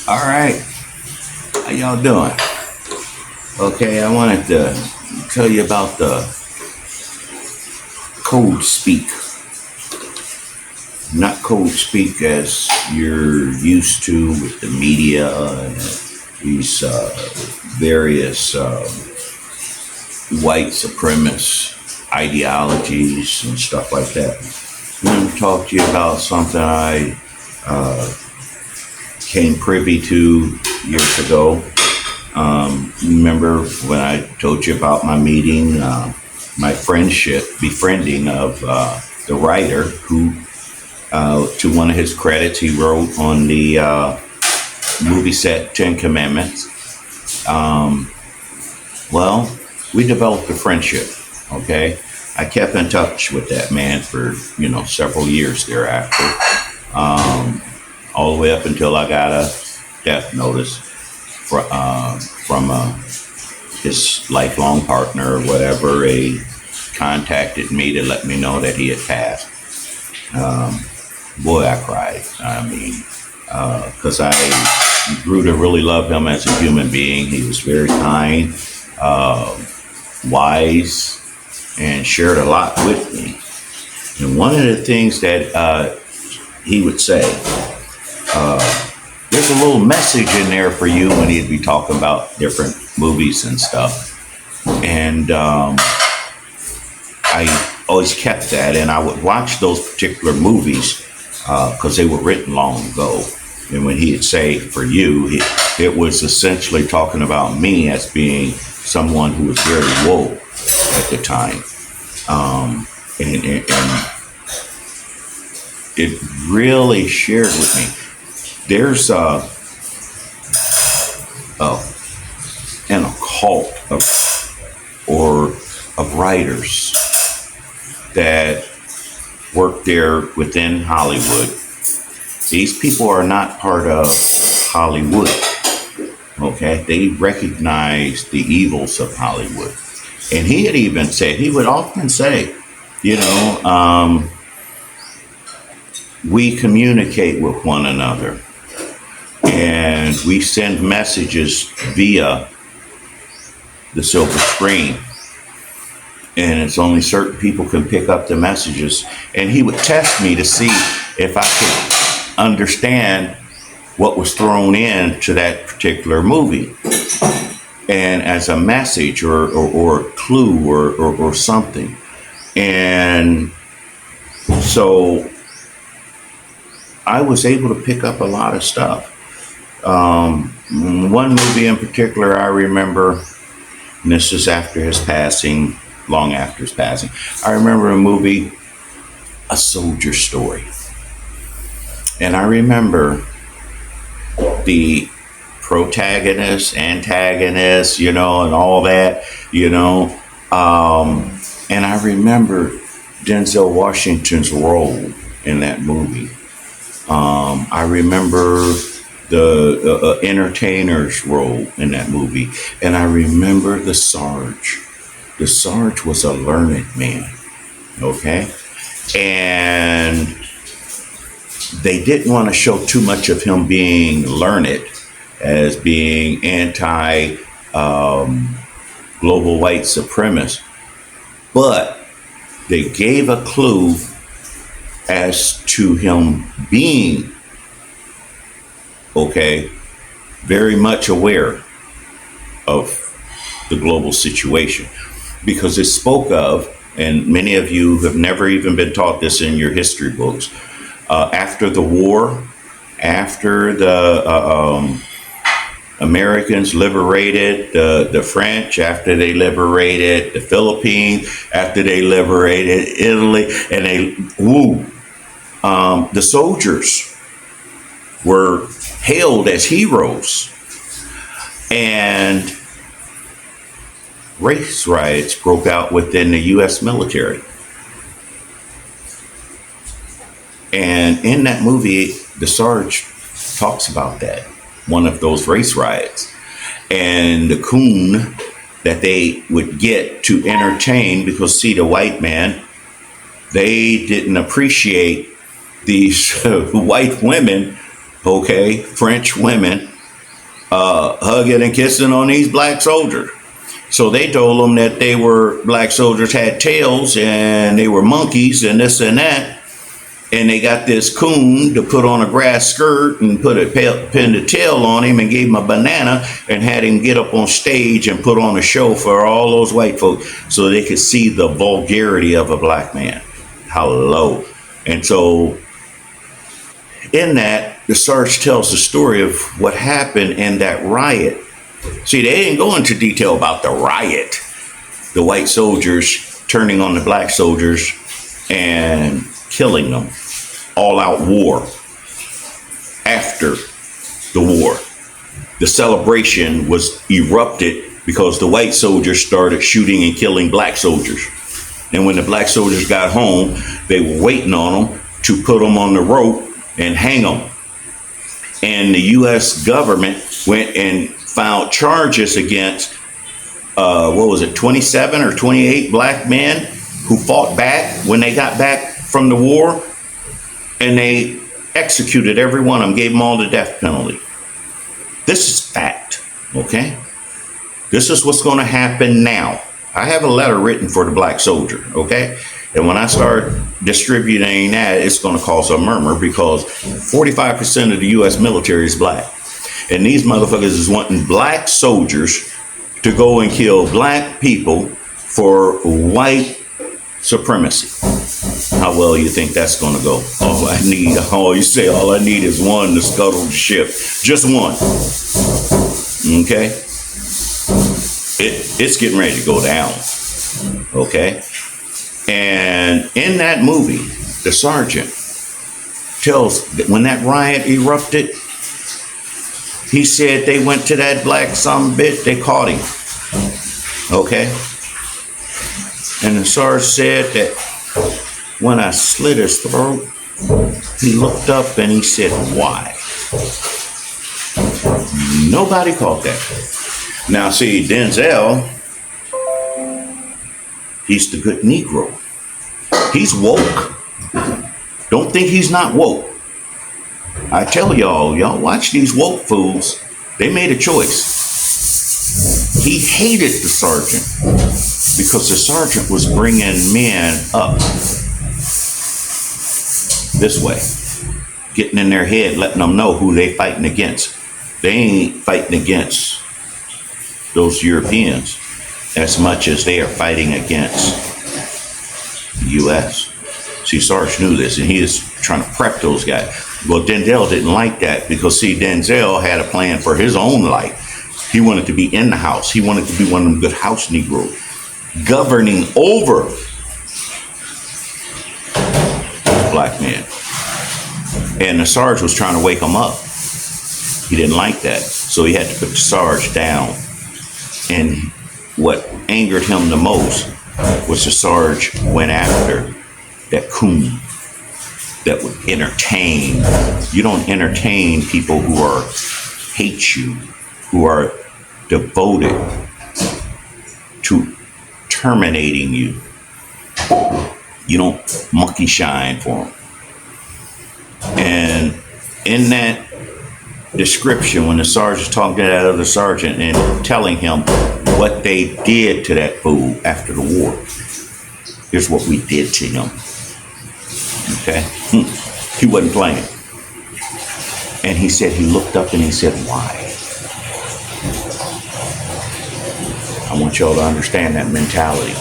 All right, how y'all doing? Okay, I wanted to tell you about the code speak. Not code speak as you're used to with the media and these various white supremacist ideologies and stuff like that. I'm going to talk to you about something I came privy to years ago. Remember when I told you about my meeting, my befriending of the writer who, to one of his credits, he wrote on the movie set Ten Commandments. Well, we developed a friendship, okay? I kept in touch with that man for, several years thereafter, all the way up until I got a death notice from his lifelong partner or whatever. He contacted me to let me know that he had passed. Boy, I cried. I mean, because I grew to really love him as a human being. He was very kind, wise, and shared a lot with me. And one of the things that he would say, there's a little message in there for you, when he'd be talking about different movies and stuff. And I always kept that, and I would watch those particular movies because they were written long ago. And when he'd say for you, it was essentially talking about me as being someone who was very woke at the time. And it really shared with me. There's an occult of writers that work there within Hollywood. These people are not part of Hollywood, okay? They recognize the evils of Hollywood. And he would often say, we communicate with one another and we send messages via the silver screen. And it's only certain people can pick up the messages. And he would test me to see if I could understand what was thrown into that particular movie, and as a message or a clue or something. And so I was able to pick up a lot of stuff. One movie in particular I remember, and this is after his passing, long after his passing. I remember a movie, A Soldier Story. And I remember the protagonist, antagonist, and all that, and I remember Denzel Washington's role in that movie. I remember the entertainer's role in that movie. And I remember the Sarge. The Sarge was a learned man, okay? And they didn't want to show too much of him being learned as being anti-global white supremacist. But they gave a clue as to him being, very much aware of the global situation. Because it spoke of, and many of you have never even been taught this in your history books, after the war, after the Americans liberated the French, after they liberated the Philippines, after they liberated Italy, and the soldiers were hailed as heroes. And race riots broke out within the U.S. military. And in that movie, the Sarge talks about that, one of those race riots, and the coon that they would get to entertain, because see, the white man, they didn't appreciate these white women, French women, hugging and kissing on these black soldiers. So they told them that they were black soldiers had tails and they were monkeys and this and that. And they got this coon to put on a grass skirt and pinned a tail on him and gave him a banana and had him get up on stage and put on a show for all those white folks so they could see the vulgarity of a black man. How low. And so in that, the Sarge tells the story of what happened in that riot. See, they didn't go into detail about the riot, the white soldiers turning on the black soldiers and killing them. All out war. After the war, the celebration was erupted because the white soldiers started shooting and killing black soldiers. And when the black soldiers got home, they were waiting on them to put them on the rope and hang them. And the U.S. government went and filed charges against, 27 or 28 black men who fought back when they got back from the war. And they executed every one of them, gave them all the death penalty. This is fact, okay? This is what's going to happen now. I have a letter written for the black soldier, okay? And when I start distributing that, it's going to cause a murmur because 45% of the U.S. military is black. And these motherfuckers is wanting black soldiers to go and kill black people for white supremacy. How well you think that's going to go? All I need is one to scuttle the ship. Just one. Okay? It's getting ready to go down. Okay? And in that movie, the sergeant tells that when that riot erupted, he said they went to that black sumbitch, they caught him. Okay? And the sergeant said that when I slit his throat, he looked up and he said, "Why?" Nobody caught that. Now, see, Denzel, he's the good Negro. He's woke. Don't think he's not woke. I tell y'all watch these woke fools. They made a choice. He hated the sergeant because the sergeant was bringing men up this way, getting in their head, letting them know who they fighting against. They ain't fighting against those Europeans as much as they are fighting against the U.S. See, Sarge knew this, and he is trying to prep those guys. Well, Denzel didn't like that because, see, Denzel had a plan for his own life. He wanted to be in the house. He wanted to be one of them good house Negroes, governing over black men. And the Sarge was trying to wake him up. He didn't like that. So he had to put the Sarge down. And what angered him the most was the Sarge went after that coon that would entertain. You don't entertain people who hate you, who are devoted to terminating you. You don't monkey shine for them. And in that description, when the sergeant is talking to that other sergeant and telling him what they did to that fool after the war, here's what we did to him. Okay? He wasn't playing. And he said, he looked up and he said, "Why?" I want y'all to understand that mentality.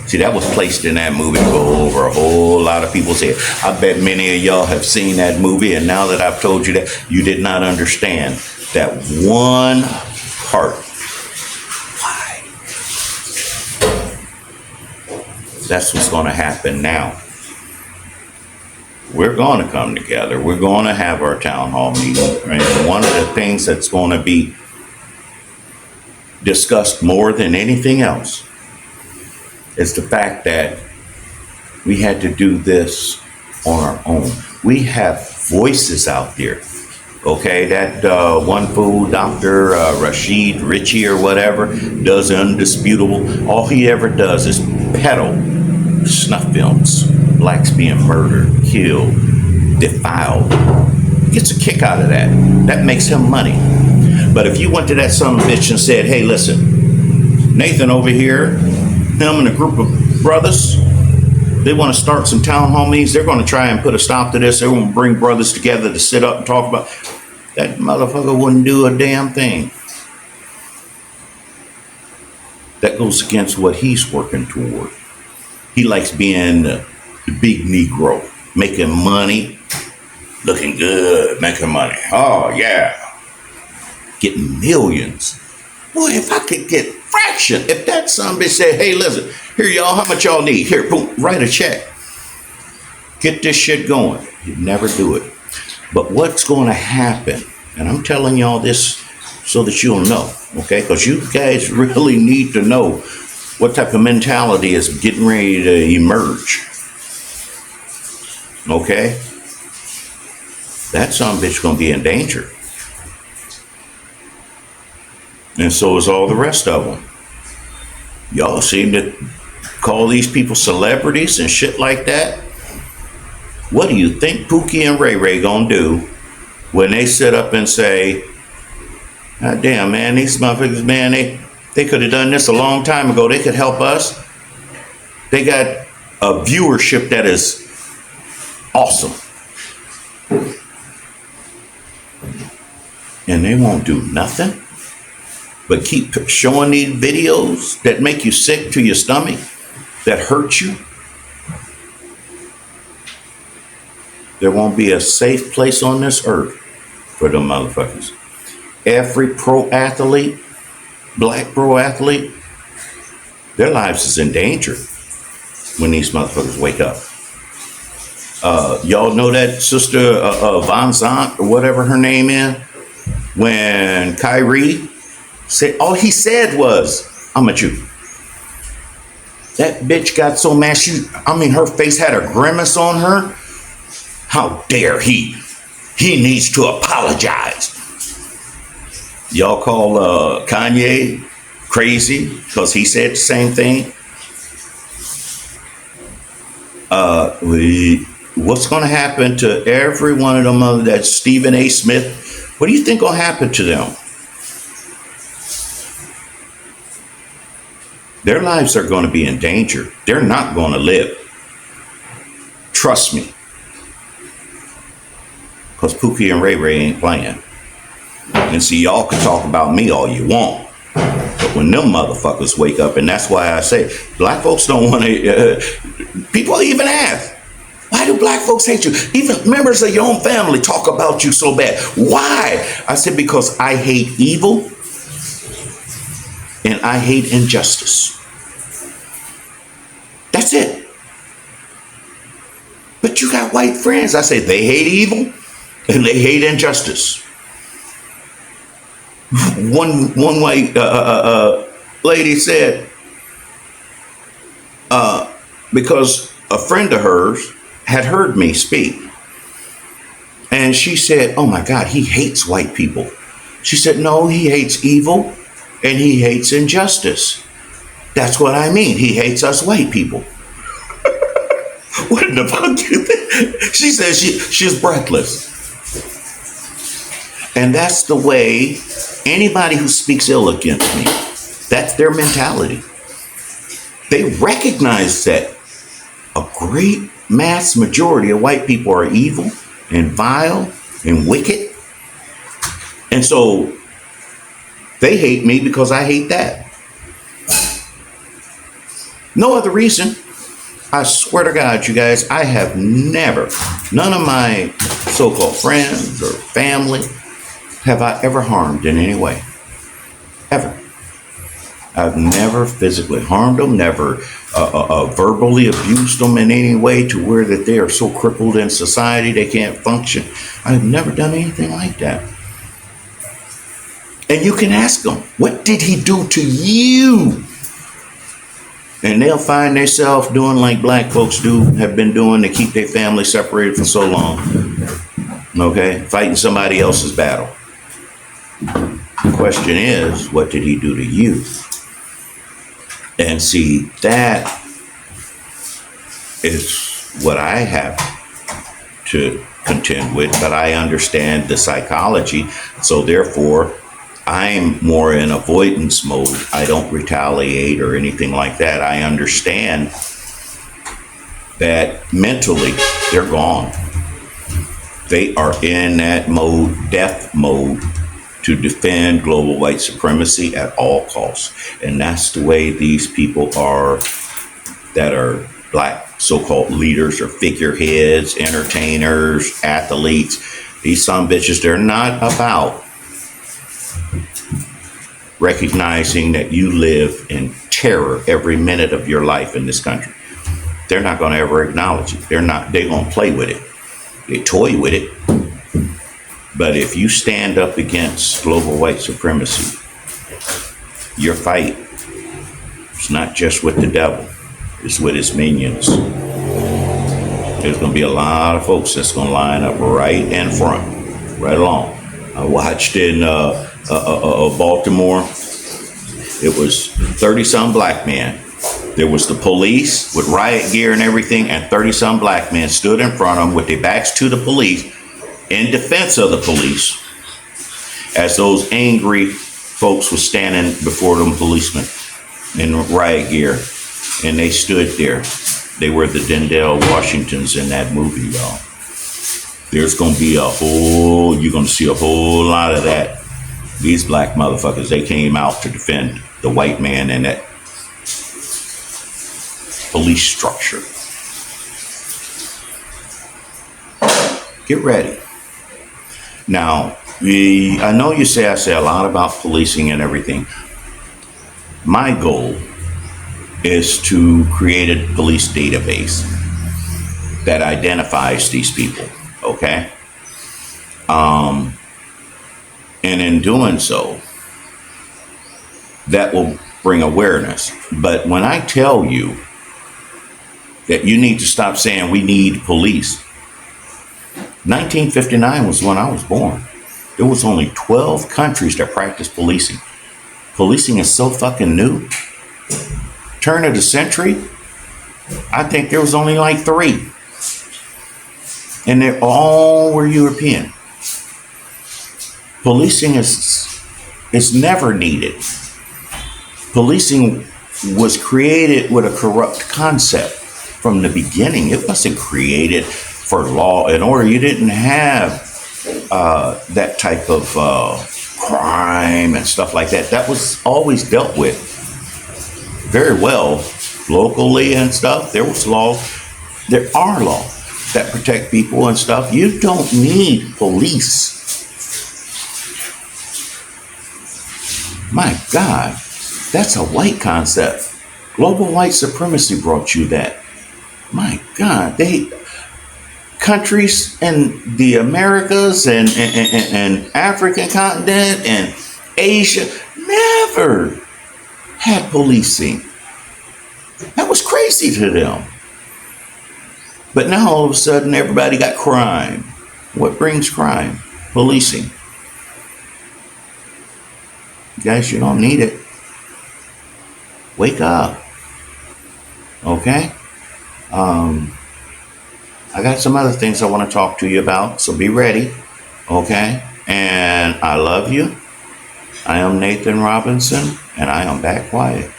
See, that was placed in that movie to go over a whole lot of people's head. I bet many of y'all have seen that movie, and now that I've told you that, you did not understand that one part. Why? That's what's going to happen now. We're going to come together. We're going to have our town hall meeting. And one of the things that's going to be discussed more than anything else is the fact that we had to do this on our own. We have voices out there. Okay, that one fool, Dr. Rashid Ritchie or whatever, does Undisputable. All he ever does is peddle snuff films. Blacks being murdered, killed, defiled. Gets a kick out of that. That makes him money. But if you went to that son of a bitch and said, hey, listen, Nathan over here, him and a group of brothers, they want to start some town hall meetings. They're going to try and put a stop to this. They're going to bring brothers together to sit up and talk about. That motherfucker wouldn't do a damn thing. That goes against what he's working toward. He likes being the big Negro, making money, looking good, making money. Oh, yeah. Getting millions. Boy, if I could get fraction, if that son bitch said, hey, listen, here y'all, how much y'all need? Here, boom, write a check. Get this shit going. You'd never do it. But what's going to happen, and I'm telling y'all this so that you'll know, okay? Because you guys really need to know what type of mentality is getting ready to emerge. Okay? That son bitch going to be in danger. And so is all the rest of them. Y'all seem to call these people celebrities and shit like that. What do you think Pookie and Ray Ray gonna do when they sit up and say, God damn, man, these motherfuckers, man, they could have done this a long time ago. They could help us. They got a viewership that is awesome. And they won't do nothing but keep showing these videos that make you sick to your stomach, that hurt you. There won't be a safe place on this earth for them motherfuckers. Every pro athlete, black pro athlete, their lives is in danger when these motherfuckers wake up. Y'all know that sister Von Zant, or whatever her name is, when Kyrie said, all he said was, I'm a Jew. That bitch got so mad, her face had a grimace on her. How dare he? He needs to apologize. Y'all call Kanye crazy because he said the same thing. What's going to happen to every one of them? That Stephen A. Smith. What do you think will happen to them? Their lives are going to be in danger. They're not going to live. Trust me. Because Pookie and Ray Ray ain't playing. And see, y'all can talk about me all you want. But when them motherfuckers wake up, and that's why I say, black folks don't want to, people even ask, why do black folks hate you? Even members of your own family talk about you so bad. Why? I said, because I hate evil and I hate injustice. That's it. But you got white friends. I say they hate evil and they hate injustice. One white lady said, because a friend of hers had heard me speak, and she said, oh my God, he hates white people. She said, no, he hates evil and he hates injustice. That's what I mean. He hates us white people. What in the fuck do you think? She says she's breathless. And that's the way anybody who speaks ill against me, that's their mentality. They recognize that a great mass majority of white people are evil and vile and wicked. And so they hate me because I hate that. No other reason. I swear to God, you guys, I have never, none of my so-called friends or family, have I ever harmed in any way. Ever. I've never physically harmed them, never verbally abused them in any way to where that they are so crippled in society they can't function. I've never done anything like that. And you can ask them, what did he do to you? And they'll find themselves doing like black folks have been doing to keep their family separated for so long. Okay? Fighting somebody else's battle. The question is, what did he do to you? And see, that is what I have to contend with, but I understand the psychology. So therefore, I'm more in avoidance mode. I don't retaliate or anything like that. I understand that mentally they're gone. They are in that mode, death mode, to defend global white supremacy at all costs. And that's the way these people are, that are black so-called leaders or figureheads, entertainers, athletes. These some bitches, they're not about recognizing that you live in terror every minute of your life in this country. They're not going to ever acknowledge it. They're going to play with it. They toy with it. But if you stand up against global white supremacy, your fight is not just with the devil, it's with his minions. There's going to be a lot of folks that's going to line up right in front, right along. I watched in Baltimore. It was 30-some black men. There was the police with riot gear and everything, and 30-some black men stood in front of them with their backs to the police in defense of the police, as those angry folks were standing before them policemen in riot gear, and they stood there. They were the Denzel Washingtons in that movie, y'all. There's going to be you're going to see a whole lot of that. These black motherfuckers, they came out to defend the white man and that police structure. Get ready. Now, I know I say a lot about policing and everything. My goal is to create a police database that identifies these people, okay? And in doing so, that will bring awareness. But when I tell you that you need to stop saying we need police, 1959 was when I was born. There was only 12 countries that practiced policing. Policing is so fucking new. Turn of the century, I think there was only like 3. And they all were European. Policing is never needed. Policing was created with a corrupt concept from the beginning. It wasn't created for law and order. You didn't have that type of crime and stuff like that. That was always dealt with very well locally and stuff. There was laws. There are laws that protect people and stuff. You don't need police. My God, that's a white concept. Global white supremacy brought you that. My God, countries in the Americas and African continent and Asia never had policing. That was crazy to them. But now all of a sudden everybody got crime. What brings crime? Policing. Guys, you don't need it. Wake up. Okay? I got some other things I want to talk to you about, so be ready. Okay? And I love you. I am Nathan Robinson, and I am back quiet.